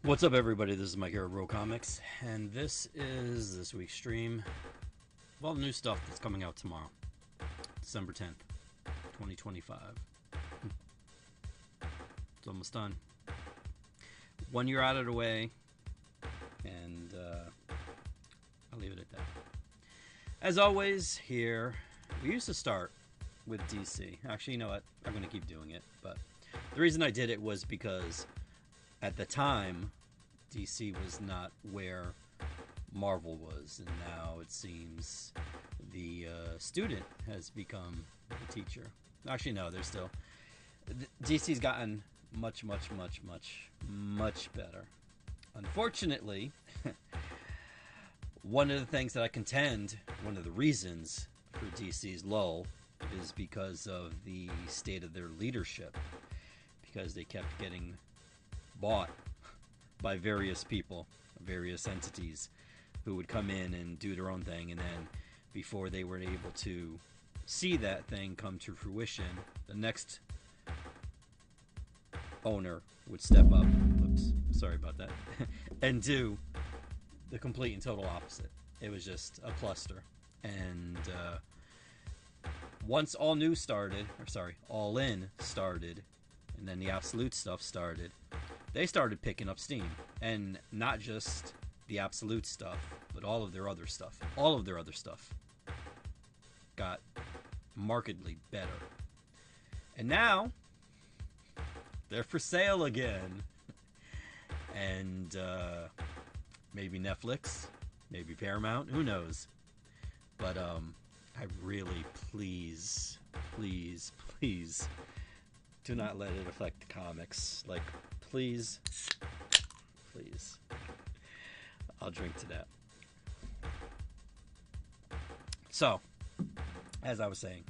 What's up, everybody? This is Mike here at Bro Comics, and this is this week's stream of all the new stuff that's coming out tomorrow, December 10th, 2025. It's almost done. 1 year out of the way, and I'll leave it at that. As always, here, we used to start with DC. Actually, you know what? I'm going to keep doing it, but the reason I did it was because at the time, DC was not where Marvel was, and now it seems the student has become the teacher. Actually, no, they're still. DC's gotten much better. Unfortunately, one of the things that I contend, one of the reasons for DC's lull is because of the state of their leadership, because they kept getting bought by various people, various entities who would come in and do their own thing, and then before they were able to see that thing come to fruition, the next owner would step up, oops, sorry about that, and do the complete and total opposite. It was just a cluster. And once All In started, and then the Absolute stuff started, they started picking up steam. And not just the Absolute stuff, but all of their other stuff. All of their other stuff got markedly better. And now, they're for sale again. And maybe Netflix, maybe Paramount, who knows. But I really, please do not let it affect the comics. Like, please. I'll drink to that. So, as I was saying,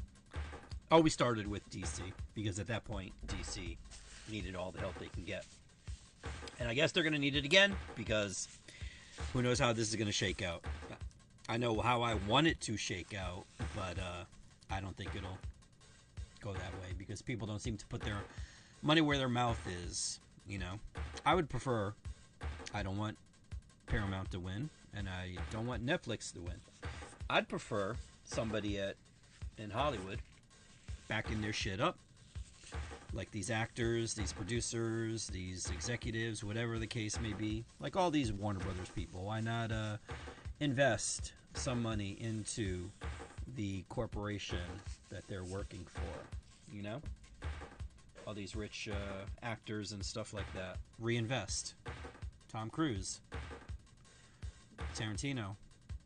we started with DC, because at that point, DC needed all the help they can get. And I guess they're going to need it again, because who knows how this is going to shake out. I know how I want it to shake out, but I don't think it'll go that way, because people don't seem to put their money where their mouth is, you know. I would prefer, I don't want Paramount to win, and I don't want Netflix to win. I'd prefer somebody in Hollywood backing their shit up, like these actors, these producers, these executives, whatever the case may be, like all these Warner Brothers people. Why not invest some money into the corporation that they're working for, you know? All these rich actors and stuff like that. Reinvest. Tom Cruise, Tarantino,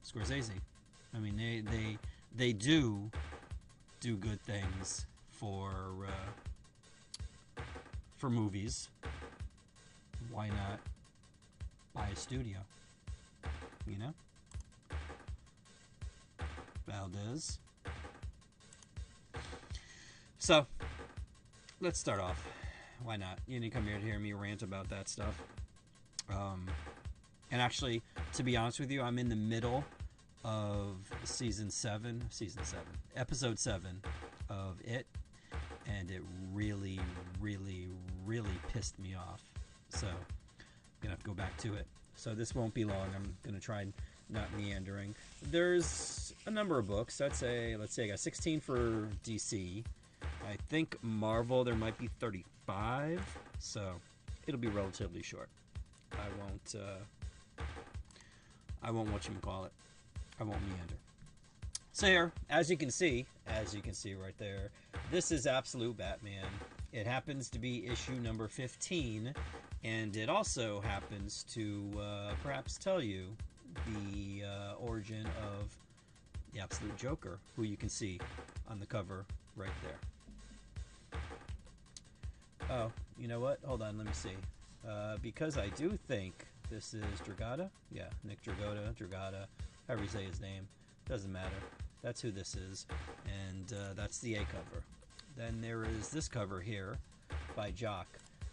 Scorsese. I mean, they do good things for movies. Why not buy a studio? You know? Valdez. So, let's start off. Why not? You didn't come here to hear me rant about that stuff. And actually, to be honest with you, I'm in the middle of episode 7 of it, and it really pissed me off. So, I'm gonna have to go back to it. So this won't be long. I'm gonna try not meandering. There's a number of books. Let's say I got 16 for DC. I think Marvel there might be 35, so it'll be relatively short. I won't whatchamacallit. I won't meander. So here, as you can see right there, this is Absolute Batman. It happens to be issue number 15, and it also happens to perhaps tell you the origin of the Absolute Joker, who you can see on the cover right there. Oh, you know what? Hold on, let me see. Because I do think this is Dragata. Yeah, Nick Dragata, however you say his name. Doesn't matter. That's who this is. And that's the A cover. Then there is this cover here by Jock.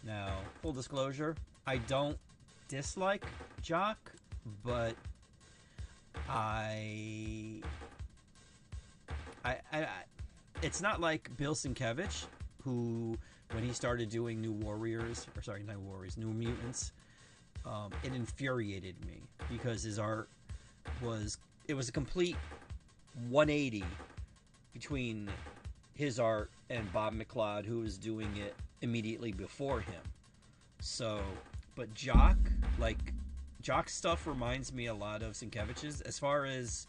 Now, full disclosure, I don't dislike Jock, but it's not like Bill Sienkiewicz, who, when he started doing New Mutants, it infuriated me because his art was it was a complete 180 between his art and Bob McLeod, who was doing it immediately before him. So, but Jock's stuff reminds me a lot of Sienkiewicz's as far as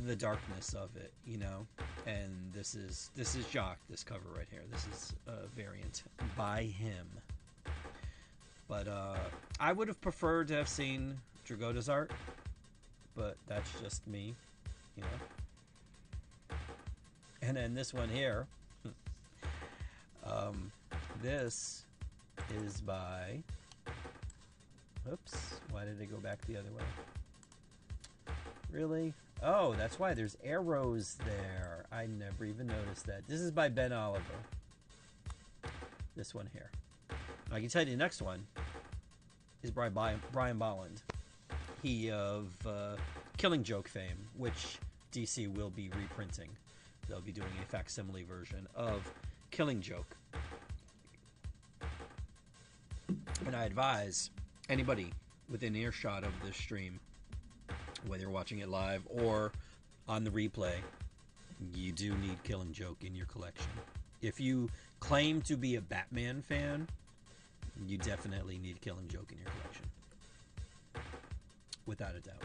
the darkness of it, you know. And this is Jock, this cover right here. This is a variant by him. But I would have preferred to have seen Dragota's art, but that's just me, you know. And then this one here, this is by, oops, why did it go back the other way? Really? Oh, that's why there's arrows there. I never even noticed that. This is by Ben Oliver. This one here. I can tell you the next one is by Brian Bolland. He of Killing Joke fame, which DC will be reprinting. They'll be doing a facsimile version of Killing Joke. And I advise anybody within earshot of this stream, whether you're watching it live or on the replay, you do need Killing Joke in your collection. If you claim to be a Batman fan, you definitely need Killing Joke in your collection. Without a doubt.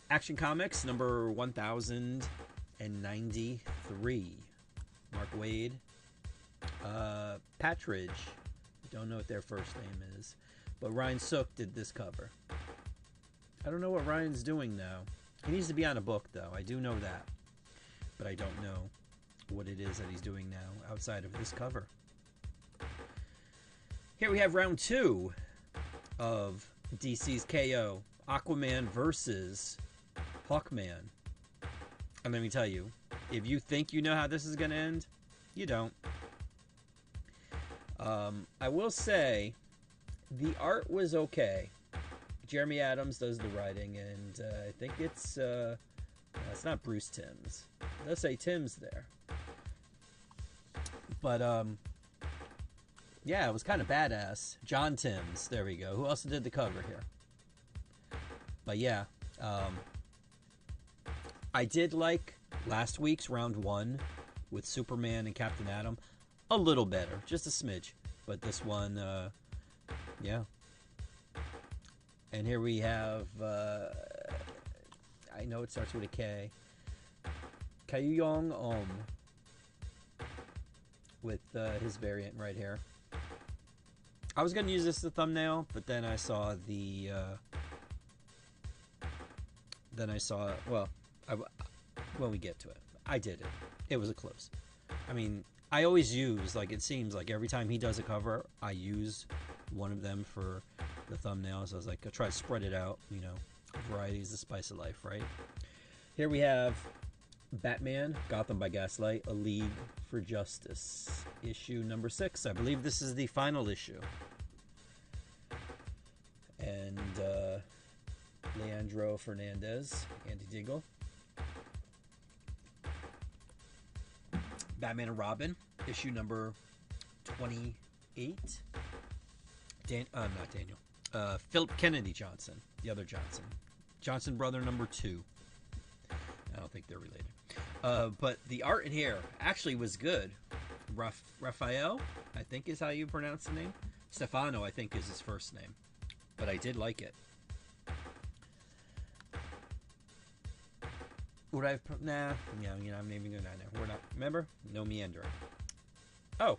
Action Comics, number 1093. Mark Waid. Patridge. Don't know what their first name is. But Ryan Sook did this cover. I don't know what Ryan's doing now. He needs to be on a book, though. I do know that. But I don't know what it is that he's doing now outside of this cover. Here we have round 2 of DC's KO. Aquaman versus Hawkman. And let me tell you, if you think you know how this is going to end, you don't. I will say, the art was okay. Jeremy Adams does the writing, and I think it's not Bruce Timm's. It does say Timm's there. But, yeah, it was kind of badass. John Timms, there we go. Who else did the cover here? But yeah, I did like last week's round 1 with Superman and Captain Atom a little better, just a smidge. But this one, yeah. And here we have, I know it starts with a K, Kayong with his variant right here. I was going to use this as a thumbnail, but then I saw the... well, when we get to it, I did it. It was a close. I mean, I always use, like, it seems like every time he does a cover, I use one of them for the thumbnail. So I was like, I'll try to spread it out, you know. Variety is the spice of life, right? Here we have Batman, Gotham by Gaslight, A League for Justice, issue number 6. I believe this is the final issue. And, Leandro Fernandez, Andy Diggle. Batman and Robin, issue number 28. Not Daniel. Philip Kennedy Johnson, the other Johnson. Johnson brother number 2. I don't think they're related. But the art in here actually was good. Raphael, I think is how you pronounce the name. Stefano, I think, is his first name. But I did like it. Would I? Nah. Yeah, you know, I'm even going to know. We're not. Remember? No meandering. Oh.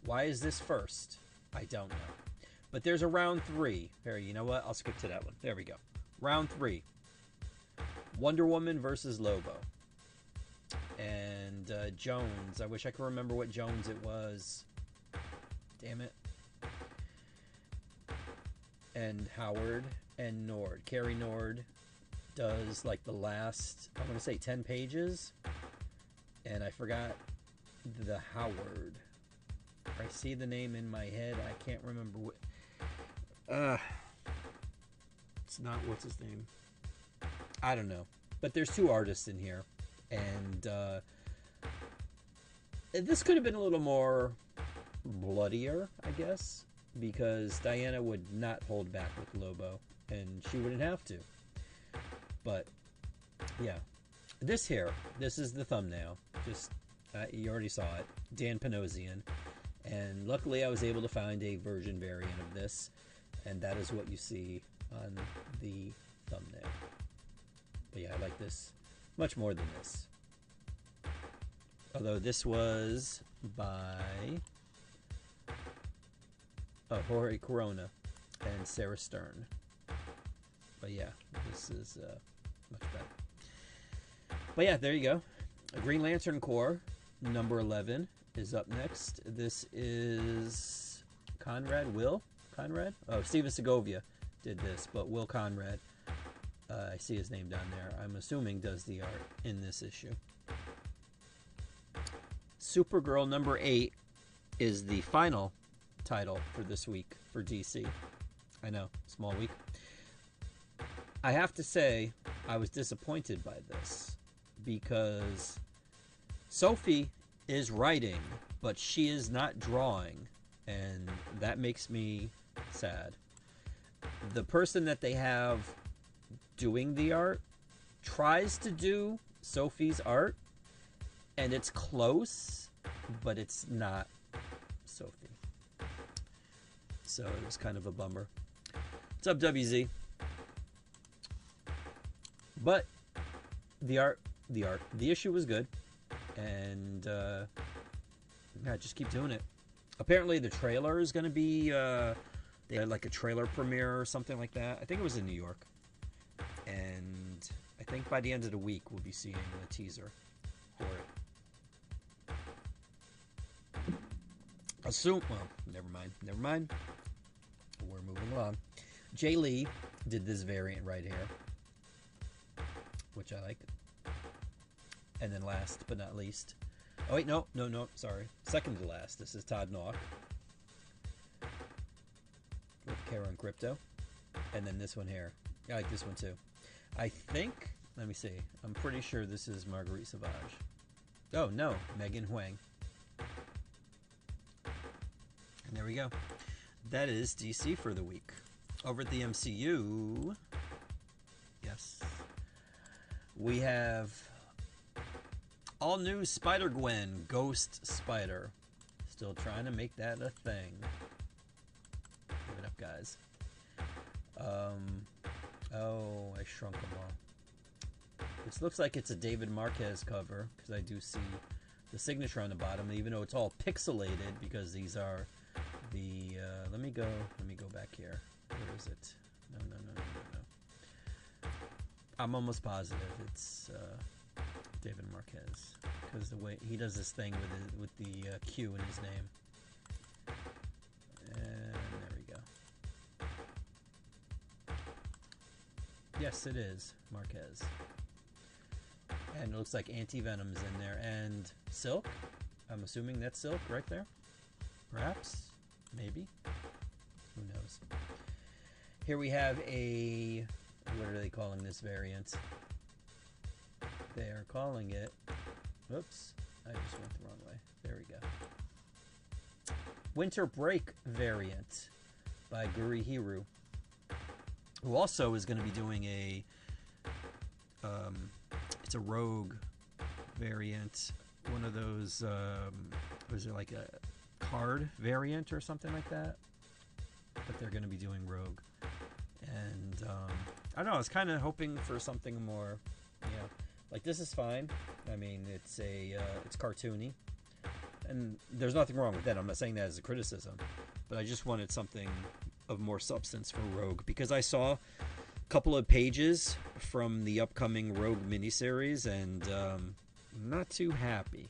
Why is this first? I don't know. But there's a round 3. Here, you know what? I'll skip to that one. There we go. Round 3. Wonder Woman versus Lobo. And Jones. I wish I could remember what Jones it was. Damn it. And Howard and Nord. Carrie Nord does like the last, I'm going to say 10 pages. And I forgot the Howard. I see the name in my head. I can't remember what. It's not, what's his name? I don't know. But there's 2 artists in here. And this could have been a little more bloodier, I guess. because Diana would not hold back with Lobo, and she wouldn't have to. But yeah, this is the thumbnail. Just you already saw it, Dan Panosian, and luckily I was able to find a version variant of this, and that is what you see on the thumbnail. But yeah, I like this much more than this. Although this was by Jorge Corona and Sarah Stern. But yeah, this is much better. But yeah, there you go. Green Lantern Corps, number 11, is up next. This is Will Conrad? Oh, Steven Segovia did this, but Will Conrad, I see his name down there, I'm assuming does the art in this issue. Supergirl number 8 is the final title for this week for DC. I know, small week. I have to say, I was disappointed by this because Sophie is writing, but she is not drawing, and that makes me sad. The person that they have doing the art tries to do Sophie's art, and it's close, but it's not Sophie. So it was kind of a bummer. What's up, WZ? But the issue was good, and yeah, just keep doing it. Apparently, the trailer is going to be they had like a trailer premiere or something like that. I think it was in New York, and I think by the end of the week we'll be seeing a teaser for it. Never mind. We're moving along. Jay Lee did this variant right here, which I like. And then last but not least, oh wait, no, sorry, second to last, this is Todd Nauck with Karen Crypto. And then this one here, I like this one too. I think, let me see, I'm pretty sure this is Marguerite Sauvage. Oh no, Megan Huang. And there we go. That is DC for the week. Over at the MCU, yes, we have all new Spider-Gwen, Ghost Spider. Still trying to make that a thing. Give it up, guys. Oh, I shrunk them all. This looks like it's a David Marquez cover, because I do see the signature on the bottom, even though it's all pixelated, because these are the, let me go back here. Where is it? No. I'm almost positive it's David Marquez, because the way he does this thing with the Q in his name. And there we go. Yes, it is Marquez. And it looks like Anti-Venom's in there. And Silk. I'm assuming that's Silk right there. Perhaps. Maybe. Who knows. Here we have a... what are they calling this variant? They are calling it... Oops. I just went the wrong way. There we go. Winter Break variant by Guri Hiru, who also is going to be doing a... it's a Rogue variant. One of those... was there like a card variant or something like that? But they're going to be doing Rogue. And I don't know, I was kind of hoping for something more, like this is fine. I mean, it's cartoony, and there's nothing wrong with that. I'm not saying that as a criticism, but I just wanted something of more substance for Rogue, because I saw a couple of pages from the upcoming Rogue miniseries, and I'm not too happy.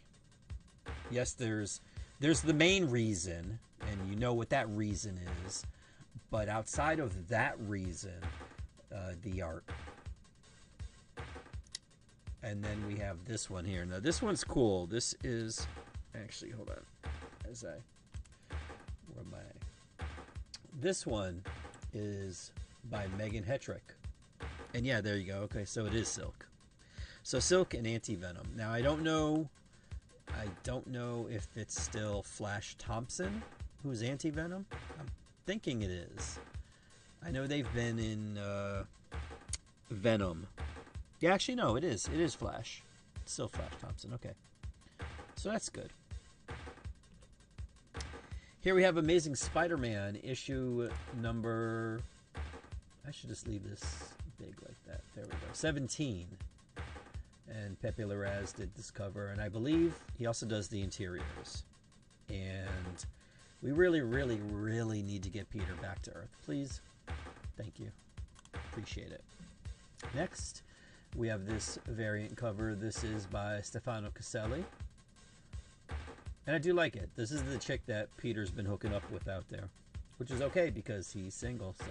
Yes, there's the main reason, and you know what that reason is. But outside of that reason, the art. And then we have this one here. Now, this one's cool. This is... Actually, hold on. Where am I? This one is by Megan Hetrick. And yeah, there you go. Okay, so it is Silk. So Silk and Anti-Venom. Now, I don't know if it's still Flash Thompson, who's Anti-Venom. thinking it is. I know they've been in Venom. Yeah, actually, no, it is. It is Flash. It's still Flash Thompson. Okay. So that's good. Here we have Amazing Spider-Man, issue number... I should just leave this big like that. There we go. 17. And Pepe Larraz did this cover. And I believe he also does the interiors. And we really, really, really need to get Peter back to Earth. Please. Thank you. Appreciate it. Next, we have this variant cover. This is by Stefano Caselli. And I do like it. This is the chick that Peter's been hooking up with out there. Which is okay because he's single, so...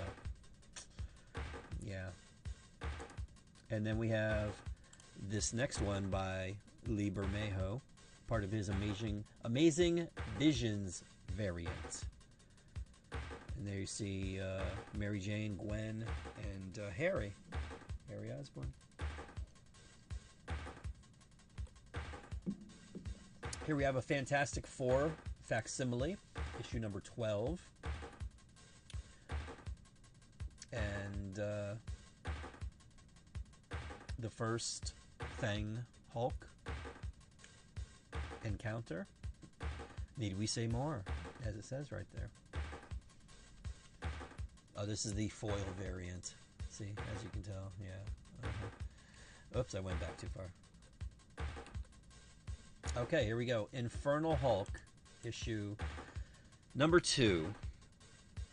yeah. And then we have this next one by Lee Bermejo. Part of his Amazing Visions variant. And there you see Mary Jane, Gwen, and Harry Osborn. Here we have a Fantastic Four facsimile, issue number 12. And the first Thing Hulk encounter. Need we say more? As it says right there. Oh, this is the foil variant. See, as you can tell, yeah. Oops, I went back too far. Okay, here we go. Infernal Hulk, issue number 2.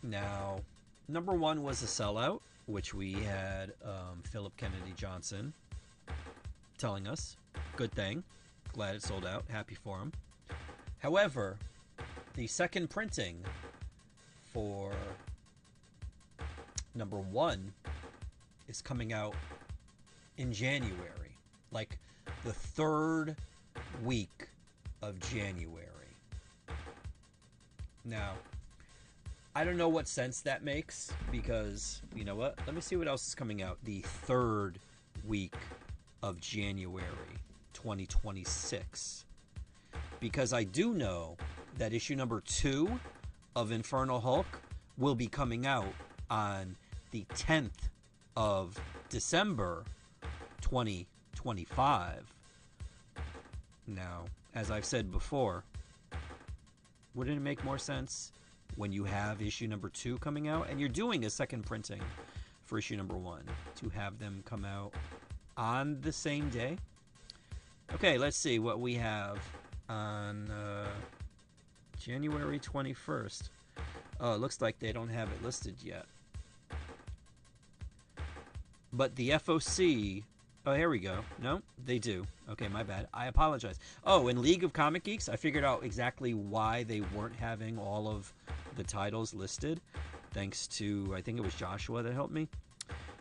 Now, number 1 was a sellout, which we had Philip Kennedy Johnson telling us. Good thing. Glad it sold out. Happy for him. However, the second printing for number 1 is coming out in January. Like the 3rd week of January. Now, I don't know what sense that makes because, you know what? Let me see what else is coming out the 3rd week of January 2026. Because I do know that issue number 2 of Infernal Hulk will be coming out on the 10th of December 2025. Now, as I've said before, wouldn't it make more sense when you have issue number 2 coming out and you're doing a second printing for issue number 1 to have them come out on the same day? Okay, let's see what we have on January 21st. Oh, it looks like they don't have it listed yet. But the FOC... oh, here we go. No, they do. Okay, my bad. I apologize. Oh, in League of Comic Geeks, I figured out exactly why they weren't having all of the titles listed. Thanks to, I think it was Joshua that helped me.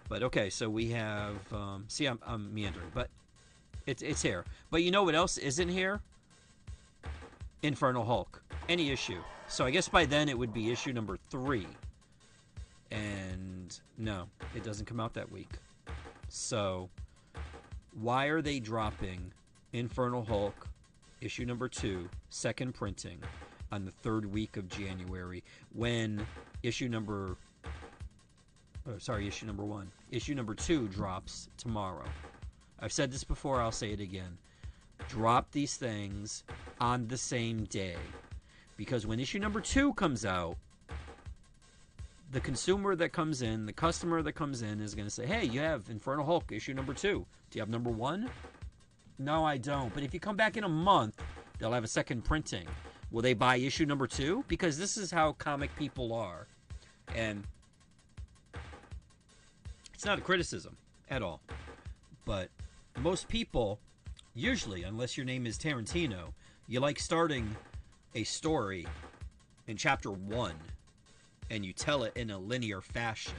But okay, so we have... see, I'm meandering, but it's here. But you know what else isn't here? Infernal Hulk. Any issue. So I guess by then it would be issue number 3. And no, it doesn't come out that week. So... why are they dropping Infernal Hulk, issue number 2, second printing, on the 3rd week of January, when issue number 1, issue number 2 drops tomorrow? I've said this before, I'll say it again. Drop these things on the same day. Because when issue number 2 comes out, the consumer that comes in, the customer that comes in is going to say, hey, you have Infernal Hulk issue number 2. Do you have number 1? No, I don't. But if you come back in a month, they'll have a second printing. Will they buy issue number 2? Because this is how comic people are. And it's not a criticism at all. But most people, usually, unless your name is Tarantino, you like starting a story in chapter 1. And you tell it in a linear fashion.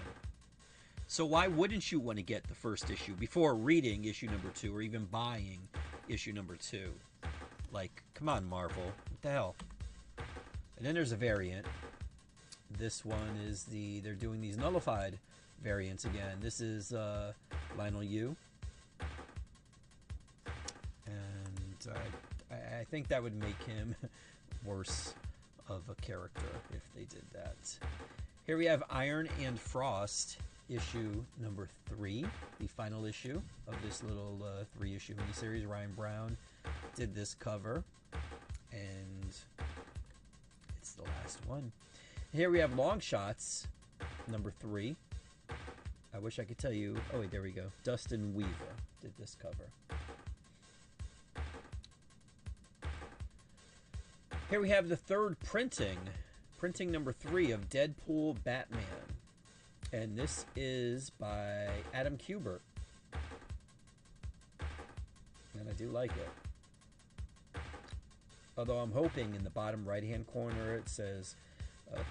So why wouldn't you want to get the first issue before reading issue number 2 or even buying issue number 2? Like, come on, Marvel. What the hell? And then there's a variant. This one is they're doing these nullified variants again. This is Lionel Yu. And I think that would make him worse of a character if they did that. Here we have Iron and Frost, issue number 3, the final issue of this little 3-issue miniseries. Ryan Brown did this cover, and it's the last one. Here we have Long Shots, number 3. I wish I could tell you. Oh, wait, there we go. Dustin Weaver did this cover. Here we have the third printing number 3 of Deadpool Batman. And this is by Adam Kubert. And I do like it. Although I'm hoping in the bottom right-hand corner it says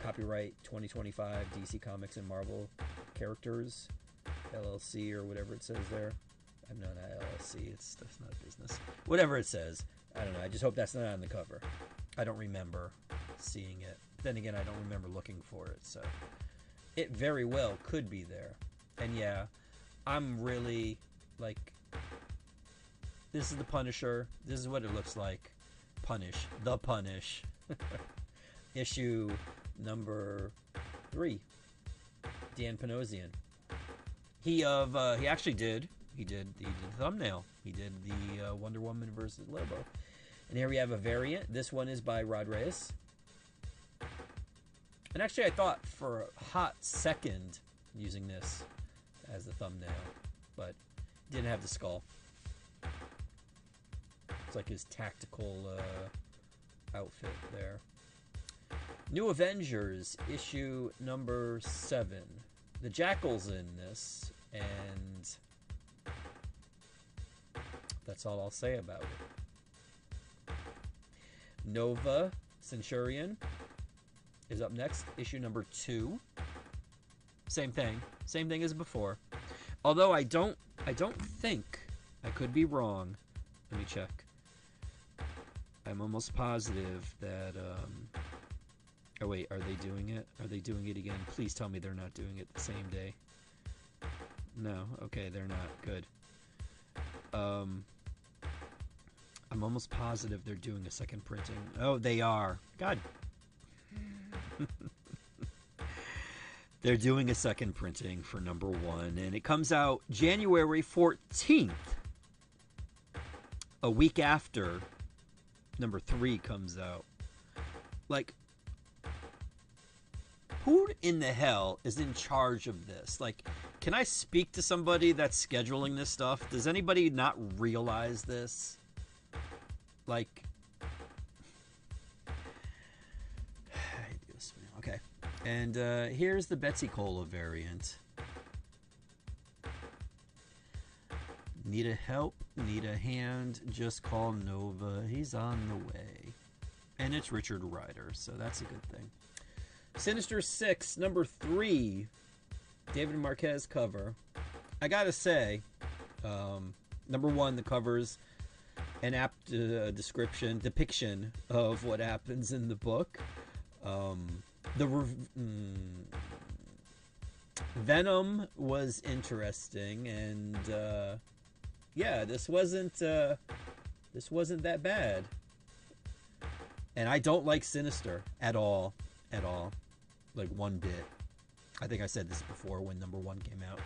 copyright 2025 DC Comics and Marvel Characters LLC or whatever it says there. I'm not LLC. That's not a business. Whatever it says. I don't know. I just hope that's not on the cover. I don't remember seeing it. Then again, I don't remember looking for it. So it very well could be there. And yeah, I'm really like, this is the Punisher. This is what it looks like. Punish. The Punish. Issue number 3. Dan Panosian. He actually did the thumbnail. He did the Wonder Woman versus Lobo. And here we have a variant. This one is by Rod Reyes. And actually I thought for a hot second using this as the thumbnail, but didn't have the skull. It's like his tactical outfit there. New Avengers, issue number 7. The Jackal's in this, and that's all I'll say about it. Nova Centurion is up next, issue number 2. Same thing as before. Although I don't think, I could be wrong. Let me check. I'm almost positive that oh wait, are they doing it? Are they doing it again? Please tell me they're not doing it the same day. No, okay, they're not. Good. I'm almost positive they're doing a second printing. Oh, they are. God. They're doing a second printing for number 1, and it comes out January 14th. A week after number 3 comes out. Like, who in the hell is in charge of this? Like, can I speak to somebody that's scheduling this stuff? Does anybody not realize this? Like, okay. And here's the Betsy Cola variant. Need a help? Need a hand? Just call Nova. He's on the way. And it's Richard Rider, so that's a good thing. Sinister 6, number 3. David Marquez cover. I gotta say, number 1, the cover's an apt depiction of what happens in the book. Venom was interesting, and yeah, this wasn't that bad. And I don't like Sinister at all, like one bit. I think I said this before when number 1 came out.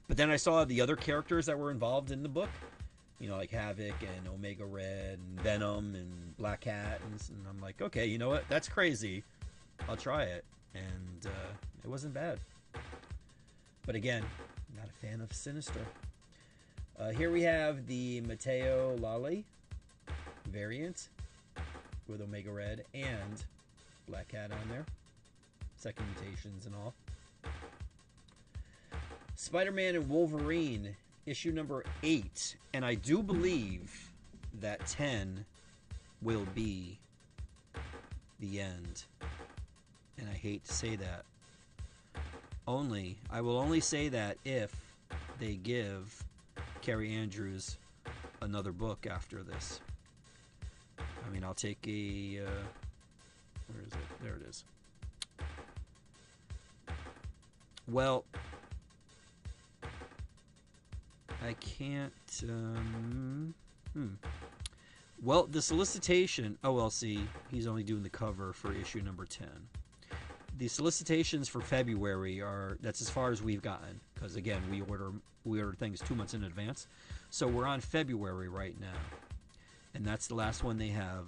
But then I saw the other characters that were involved in the book, you know, like Havoc and Omega Red and Venom and Black Cat, and I'm like, okay, you know what? That's crazy. I'll try it. And it wasn't bad. But again, not a fan of Sinister. Here we have the Mateo Lally variant with Omega Red and Black Cat on there. Second mutations and all. Spider-Man and Wolverine, issue number 8. And I do believe that 10 will be the end. And I hate to say that. I will only say that if they give Carrie Andrews another book after this. I mean, I'll take a... where is it? There it is. Well, I can't... Well, the solicitation... Oh, well, see, he's only doing the cover for issue number 10. the solicitations for February that's as far as we've gotten, because again we order things 2 months in advance, so we're on February right now, and that's the last one they have.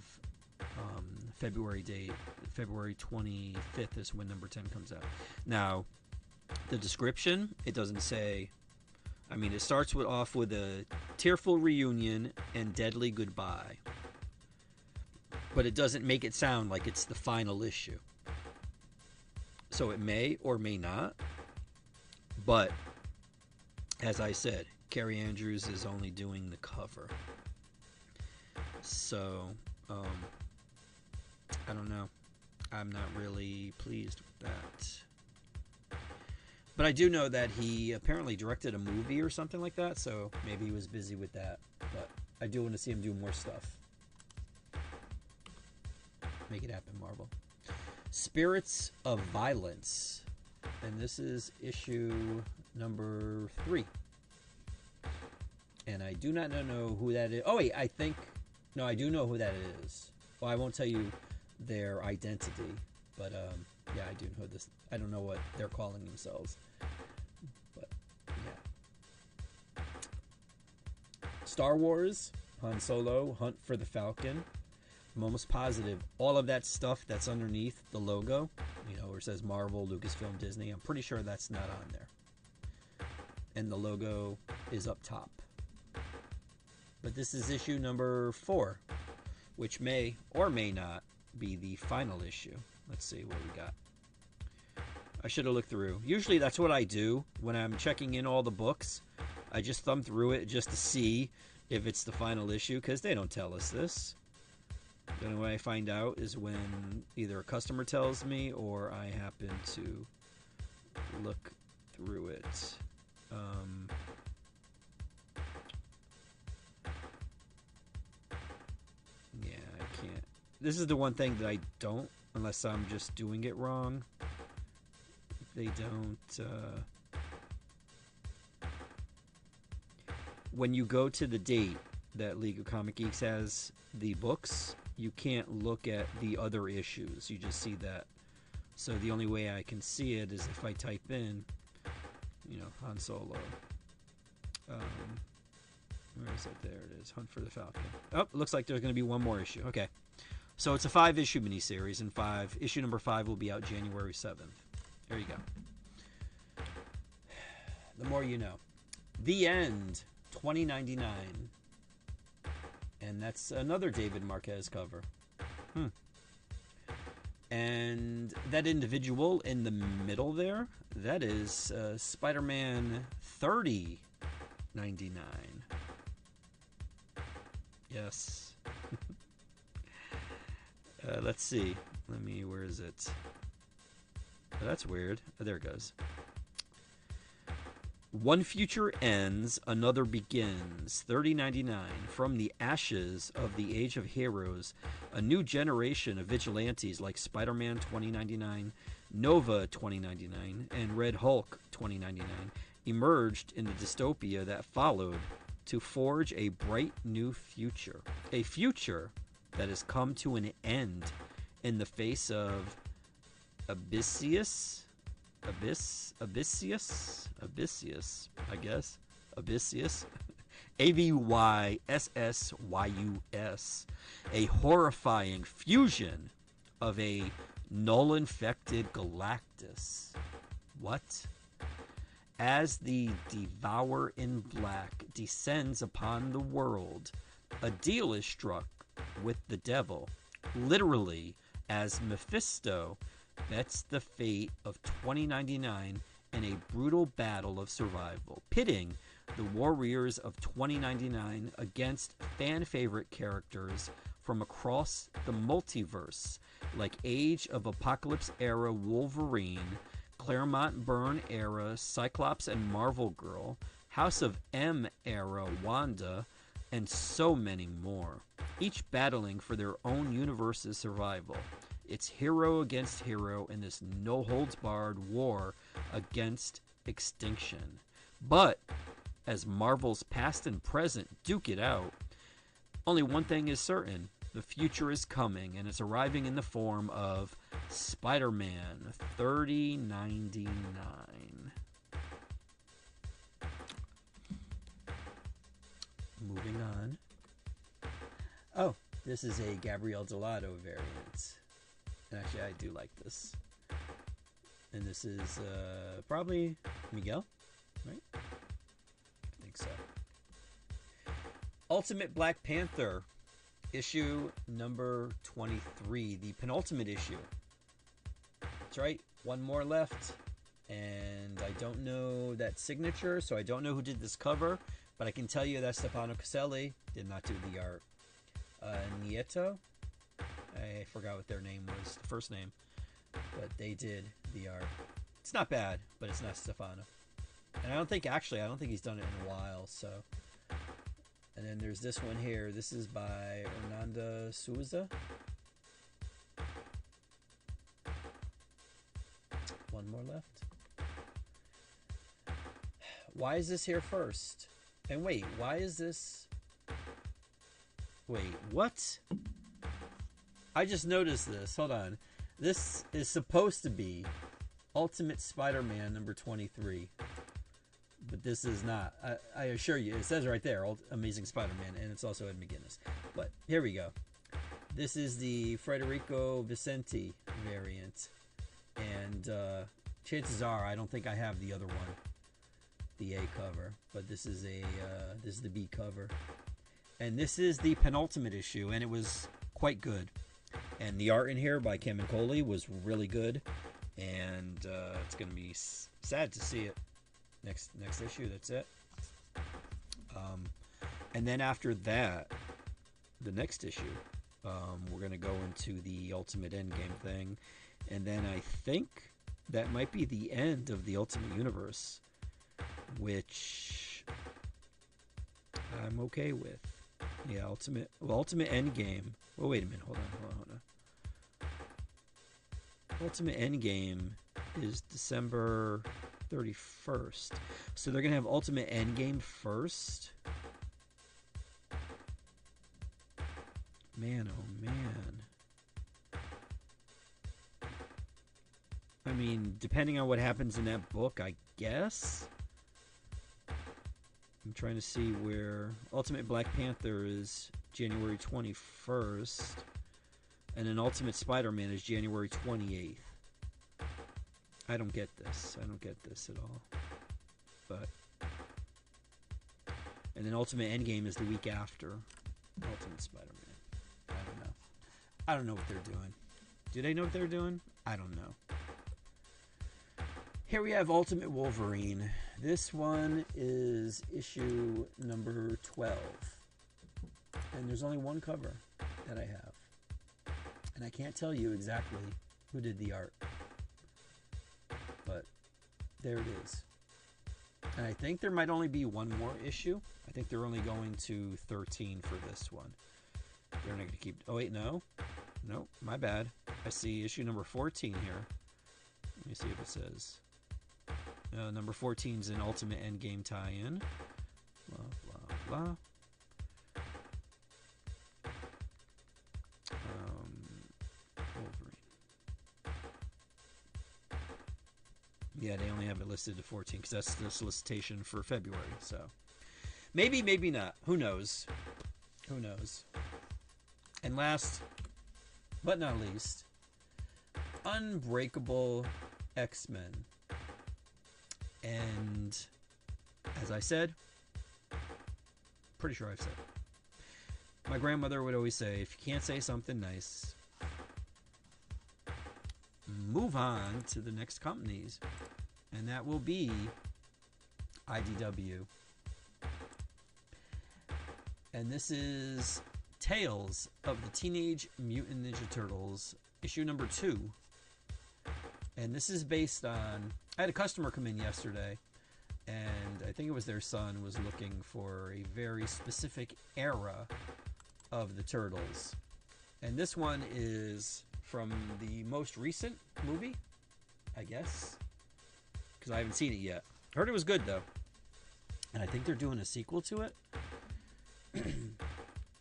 February date, February 25th is when number 10 comes out. Now, the description, it doesn't say. I mean, it starts off with a tearful reunion and deadly goodbye, but it doesn't make it sound like it's the final issue. So it may or may not, but as I said, Carrie Andrews is only doing the cover. So, I don't know. I'm not really pleased with that. But I do know that he apparently directed a movie or something like that, so maybe he was busy with that. But I do want to see him do more stuff. Make it happen, Marvel. Spirits of Violence. And this is issue number 3. And I do not know who that is. Oh, wait, I do know who that is. Well, I won't tell you their identity, but yeah, I do know this. I don't know what they're calling themselves, but yeah. Star Wars, Han Solo, Hunt for the Falcon. I'm almost positive all of that stuff that's underneath the logo, where it says Marvel, Lucasfilm, Disney, I'm pretty sure that's not on there. And the logo is up top. But this is issue number 4, which may or may not be the final issue. Let's see what we got. I should have looked through. Usually that's what I do when I'm checking in all the books. I just thumb through it just to see if it's the final issue, because they don't tell us this. The only way I find out is when either a customer tells me or I happen to look through it. Yeah, I can't. This is the one thing that I don't, unless I'm just doing it wrong. They don't. When you go to the date that League of Comic Geeks has the books, you can't look at the other issues. You just see that. So the only way I can see it is if I type in, Han Solo. Where is it? There it is. Hunt for the Falcon. Oh, looks like there's going to be one more issue. Okay. So it's a 5-issue miniseries, and issue number 5 will be out January 7th. There you go. The more you know. The End, 2099. And that's another David Marquez cover. And that individual in the middle there, that is Spider-Man 3099. Yes. Let's see. Where is it? Oh, that's weird. Oh, there it goes. One future ends, another begins. 3099. From the ashes of the Age of Heroes, a new generation of vigilantes like Spider-Man 2099, Nova 2099, and Red Hulk 2099 emerged in the dystopia that followed to forge a bright new future. A future that has come to an end in the face of Abyssius, I guess. Abyssius. Abyssys. A horrifying fusion of a null-infected Galactus. What? As the Devourer in Black descends upon the world, a deal is struck with the devil, literally, as Mephisto bets the fate of 2099 in a brutal battle of survival, pitting the warriors of 2099 against fan-favorite characters from across the multiverse, like Age of Apocalypse-era Wolverine, Claremont Byrne-era Cyclops and Marvel Girl, House of M-era Wanda, and so many more, each battling for their own universe's survival. It's hero against hero in this no-holds-barred war against extinction. But, as Marvel's past and present duke it out, only one thing is certain. The future is coming, and it's arriving in the form of Spider-Man 3099. Moving on. Oh, this is a Gabriel Delato variant. And actually, I do like this. And this is probably Miguel, right? I think so. Ultimate Black Panther, issue number 23, the penultimate issue. That's right, one more left. And I don't know that signature, so I don't know who did this cover, but I can tell you that Stefano Caselli did not do the art. Nieto, I forgot what their name was, the first name, but they did the art. It's not bad, but it's not Stefano. And I don't think he's done it in a while, so. And then there's this one here. This is by Hernanda Souza. One more left. Why is this here first? And wait, why is this... Wait, what? I just noticed this. Hold on. This is supposed to be Ultimate Spider-Man number 23. But this is not. I assure you, it says right there, Amazing Spider-Man, and it's also Ed McGuinness. But here we go. This is the Federico Vicente variant. And chances are, I don't think I have the other one. The A cover, but this is the B cover, and this is the penultimate issue, and it was quite good. And the art in here by Kevin Coley was really good, and it's gonna be sad to see it next issue. That's it. And then after that, the next issue, we're gonna go into the Ultimate Endgame thing, and then I think that might be the end of the Ultimate Universe, which I'm okay with. Yeah, Ultimate Endgame. Oh, wait a minute. Hold on. Ultimate Endgame is December 31st. So they're going to have Ultimate Endgame first? Man, oh man. I mean, depending on what happens in that book, I guess. I'm trying to see where Ultimate Black Panther is January 21st, and then Ultimate Spider-Man is January 28th. I don't get this. I don't get this at all. But, and then Ultimate Endgame is the week after Ultimate Spider-Man. I don't know. I don't know what they're doing. Do they know what they're doing? I don't know. Here we have Ultimate Wolverine. This one is issue number 12. And there's only one cover that I have. And I can't tell you exactly who did the art. But there it is. And I think there might only be one more issue. I think they're only going to 13 for this one. They're not going to keep... Oh, wait, no. Nope, my bad. I see issue number 14 here. Let me see if it says... number 14 is an Ultimate Endgame tie-in. Blah, blah, blah. Wolverine. Yeah, they only have it listed to 14 because that's the solicitation for February. So maybe, maybe not. Who knows? Who knows? And last but not least, Unbreakable X-Men. And as I said, pretty sure I've said it. My grandmother would always say, if you can't say something nice, move on to the next companies. And that will be IDW. And this is Tales of the Teenage Mutant Ninja Turtles, issue number 2. And this is based on... I had a customer come in yesterday, and I think it was their son was looking for a very specific era of the Turtles. And this one is from the most recent movie, I guess, because I haven't seen it yet. Heard it was good, though. And I think they're doing a sequel to it.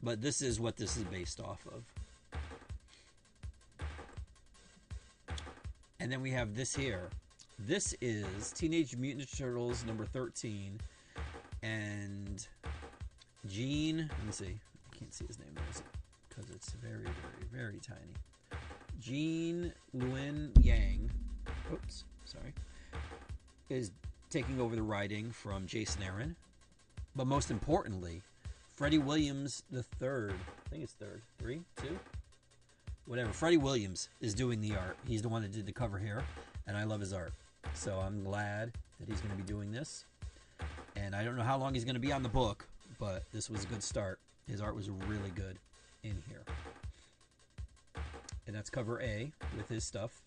But this is what this is based off of. And then we have this here. This is Teenage Mutant Ninja Turtles number 13. And Gene, let me see. I can't see his name, where is it? Because it's very, very, very tiny. Gene Luen Yang, oops, sorry, is taking over the writing from Jason Aaron. But most importantly, Freddie Williams the third, I think it's third, 3, 2, whatever. Freddie Williams is doing the art. He's the one that did the cover here, and I love his art. So I'm glad that he's going to be doing this. And I don't know how long he's going to be on the book, but this was a good start. His art was really good in here. And that's cover A with his stuff,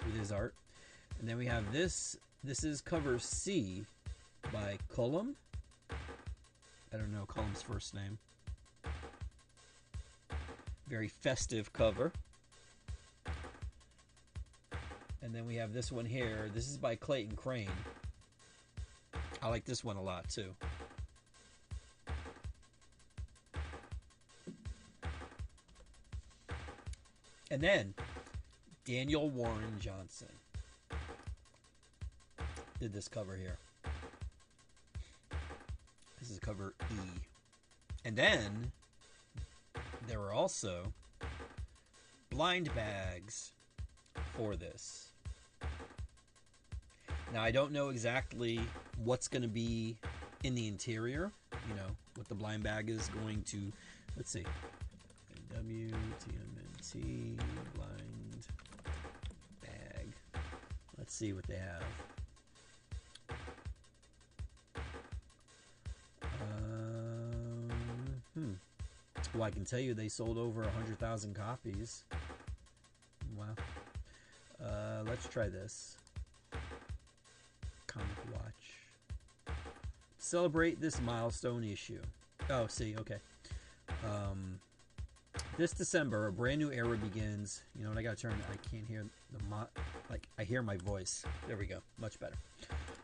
with his art. And then we have this. This is cover C by Cullum. I don't know Cullum's first name. Very festive cover. And then we have this one here. This is by Clayton Crane. I like this one a lot too. And then Daniel Warren Johnson did this cover here. This is cover E. And then there were also blind bags for this. Now, I don't know exactly what's going to be in the interior, you know, what the blind bag is going to, let's see, WTMNT blind bag. Let's see what they have. Well, I can tell you they sold over 100,000 copies. Wow. Let's try this. Comic Watch. Celebrate this milestone issue. Oh, see, okay. This December, a brand new era begins. You know what? I gotta turn. I can't hear like I hear my voice. There we go. Much better.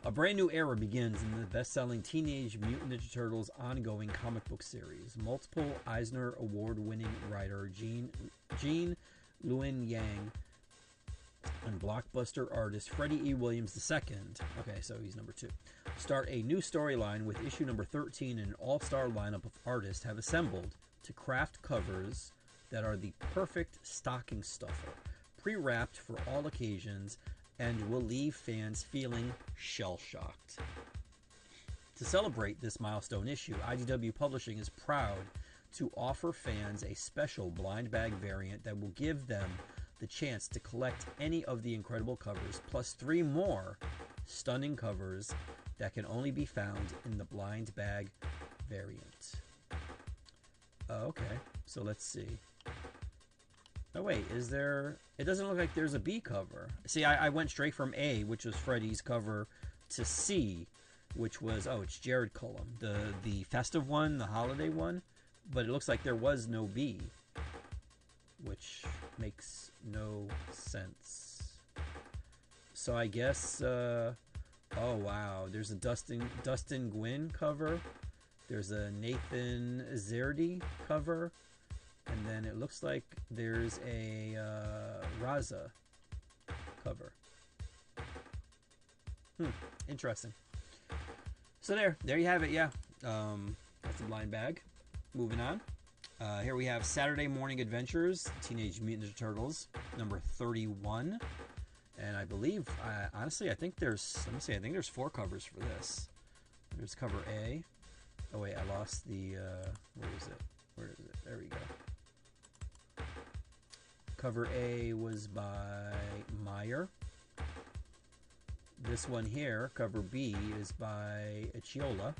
A brand new era begins in the best-selling Teenage Mutant Ninja Turtles ongoing comic book series. Multiple Eisner Award-winning writer Gene Luen Yang and blockbuster artist Freddie E. Williams II. Okay, so he's number 2. Start a new storyline with issue number 13, and an all-star lineup of artists have assembled to craft covers that are the perfect stocking stuffer, pre-wrapped for all occasions, and will leave fans feeling shell-shocked. To celebrate this milestone issue, IDW Publishing is proud to offer fans a special blind bag variant that will give them the chance to collect any of the incredible covers, plus 3 more stunning covers that can only be found in the blind bag variant. Okay, so let's see. Oh wait, is there... It doesn't look like there's a B cover. See, I went straight from A, which was Freddie's cover, to C, which was... Oh, it's Jared Cullum. The festive one, the holiday one. But it looks like there was no B, which makes no sense. So I guess... oh, wow. There's a Dustin Gwynn cover. There's a Nathan Zerdy cover. And then it looks like there's a Raza cover. Interesting. So there you have it. Yeah, that's a blind bag. Moving on. Here we have Saturday Morning Adventures, Teenage Mutant Ninja Turtles, number 31. And I believe, honestly, I think there's, let me see, I think there's 4 covers for this. There's cover A. Oh wait, I lost the, where is it? Where is it? There we go. Cover A was by Meyer. This one here, cover B, is by Chiola.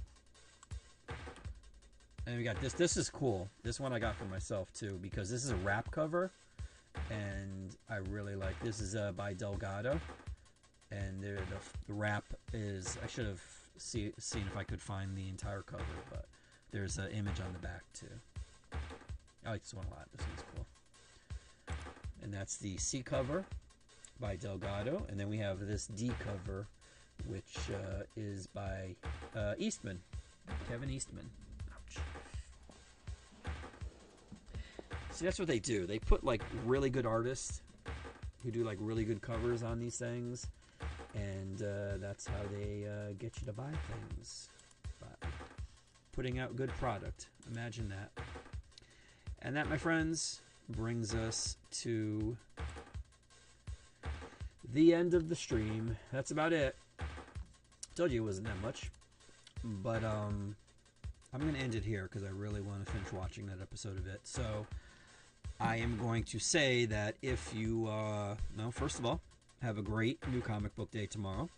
And we got this. This is cool. This one I got for myself too, because this is a wrap cover, and I really like. This is by Delgado, and the wrap is. I should have seen if I could find the entire cover, but there's an image on the back too. I like this one a lot. This one's cool. And that's the C cover by Delgado. And then we have this D cover, which is by Eastman. Kevin Eastman. Ouch. See, that's what they do. They put, like, really good artists who do like really good covers on these things, and that's how they get you to buy things. But putting out good product, imagine that. And that, my friends, brings us to the end of the stream. That's about it. Told you it wasn't that much, but I'm going to end it here because I really want to finish watching that episode of it. So I am going to say that if you, first of all, have a great new comic book day tomorrow.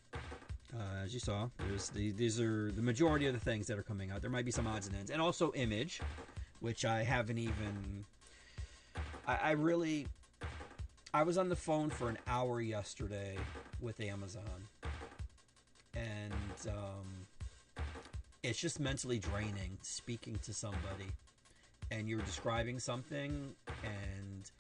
As you saw, these are the majority of the things that are coming out. There might be some odds and ends, and also Image, which I haven't even. I was on the phone for an hour yesterday with Amazon, and it's just mentally draining speaking to somebody, and you're describing something, and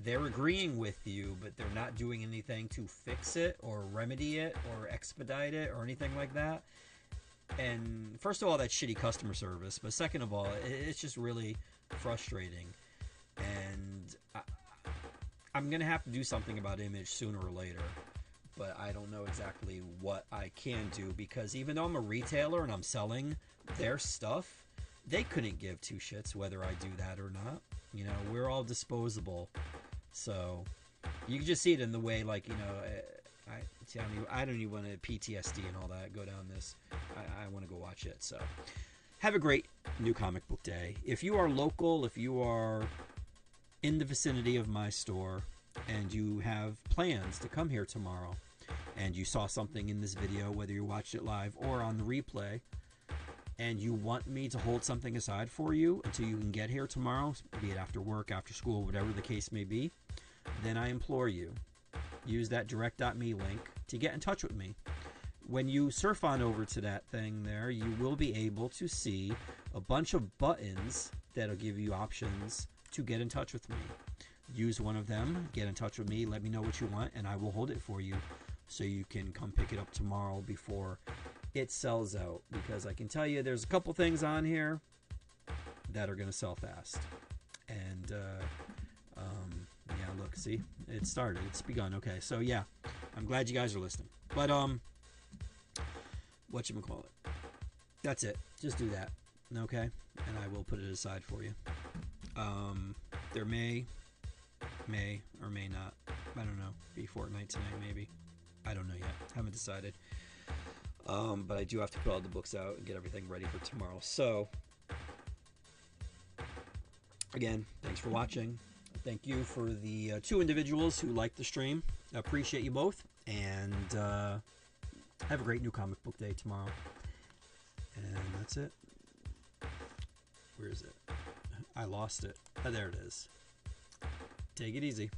they're agreeing with you, but they're not doing anything to fix it or remedy it or expedite it or anything like that. And first of all, that's shitty customer service, but second of all, it's just really frustrating. And I'm gonna have to do something about Image sooner or later, but I don't know exactly what I can do, because even though I'm a retailer and I'm selling their stuff, they couldn't give two shits whether I do that or not. You know, we're all disposable. So you can just see it in the way, like, you know, I don't even want to PTSD and all that go down this. I want to go watch it. So have a great new comic book day. If you are local, if you are in the vicinity of my store and you have plans to come here tomorrow and you saw something in this video, whether you watched it live or on the replay, and you want me to hold something aside for you until you can get here tomorrow, be it after work, after school, whatever the case may be, then I implore you, use that direct.me link to get in touch with me. When you surf on over to that thing there, you will be able to see a bunch of buttons that'll give you options to get in touch with me. Use one of them, get in touch with me, let me know what you want, and I will hold it for you so you can come pick it up tomorrow before it sells out, because I can tell you there's a couple things on here that are going to sell fast. And yeah, look, see, it started, it's begun. Okay, so yeah, I'm glad you guys are listening, but whatchamacallit, that's it. Just do that, okay, and I will put it aside for you. There may or may not, I don't know, be Fortnite tonight, maybe. I don't know yet, haven't decided. But I do have to put all the books out and get everything ready for tomorrow. So, again, thanks for watching. Thank you for the 2 individuals who liked the stream. I appreciate you both. And have a great new comic book day tomorrow. And that's it. Where is it? I lost it. Oh, there it is. Take it easy.